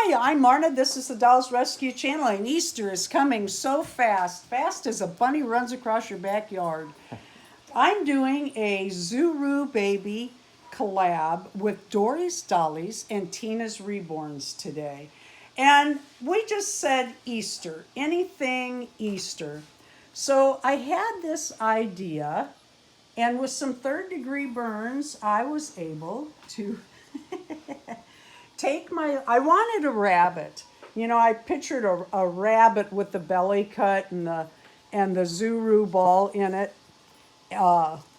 Hi, I'm Marna. This is the Dolls Rescue Channel, and Easter is coming so fast. Fast as a bunny runs across your backyard. I'm doing a Zuru baby collab with Dory's Dollies and Tina's Reborns today. And we just said Easter, anything Easter. So I had this idea, and with some third-degree burns, I was able to I wanted a rabbit. You know, I pictured a rabbit with the belly cut and the Zuru ball in it,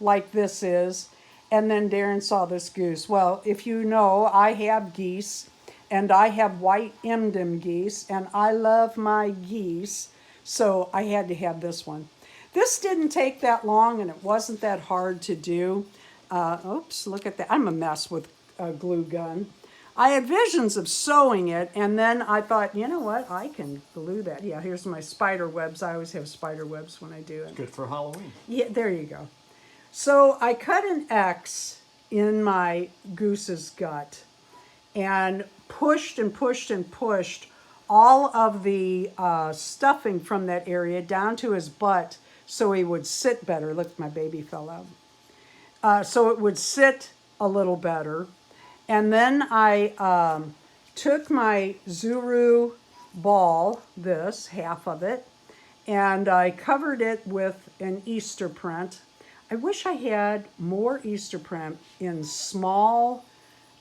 like this is. And then Darren saw this goose. Well, if you know, I have geese, and I have white Emden geese, and I love my geese. So I had to have this one. This didn't take that long, and it wasn't that hard to do. Oops, look at that. I'm a mess with a glue gun. I had visions of sewing it, and then I thought, you know what, I can glue that. Yeah, here's my spider webs. I always have spider webs when I do it. Good for Halloween. Yeah, there you go. So I cut an X in my goose's gut and pushed and pushed and pushed all of the stuffing from that area down to his butt so he would sit better. Look, my baby fell out. So it would sit a little better. And then I took my Zuru ball, this, half of it, and I covered it with an Easter print. I wish I had more Easter print in small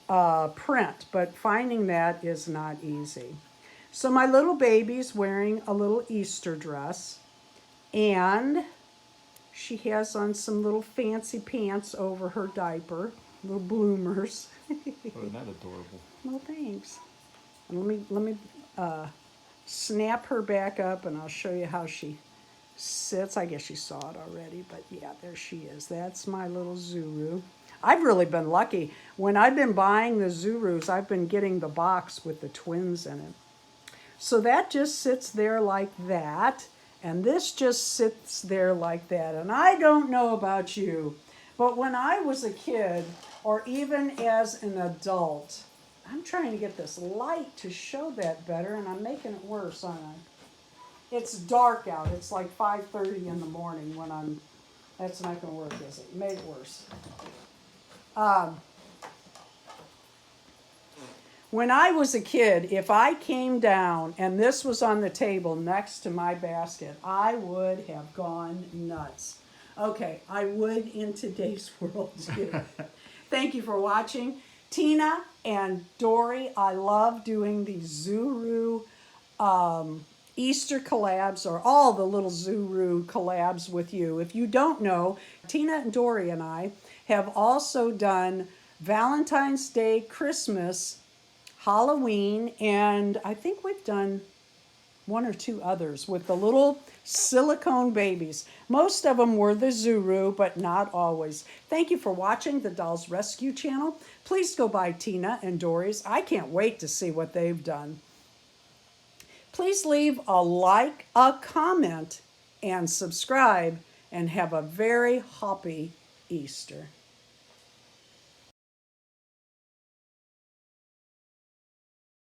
print, but finding that is not easy. So my little baby's wearing a little Easter dress, and she has on some little fancy pants over her diaper, little bloomers. Oh, isn't that adorable? Well, thanks. And let me snap her back up, and I'll show you how she sits. I guess you saw it already, but yeah, there she is. That's my little Zuru. I've really been lucky. When I've been buying the Zurus, I've been getting the box with the twins in it. So that just sits there like that, and this just sits there like that. And I don't know about you, but when I was a kid, or even as an adult, I'm trying to get this light to show that better, and I'm making it worse, aren't I? It's dark out. It's like 5:30 in the morning when that's not going to work, is it? Made it worse. When I was a kid, if I came down and this was on the table next to my basket, I would have gone nuts. Okay, I would in today's world too. Thank you for watching. Tina and Dory, I love doing these Zuru Easter collabs, or all the little Zuru collabs with you. If you don't know, Tina and Dory and I have also done Valentine's Day, Christmas, Halloween, and I think we've done one or two others with the little silicone babies. Most of them were the Zuru, but not always. Thank you for watching the Dolls Rescue Channel. Please go by Tina and Dory's. I can't wait to see what they've done. Please leave a like, a comment, and subscribe, and have a very happy Easter.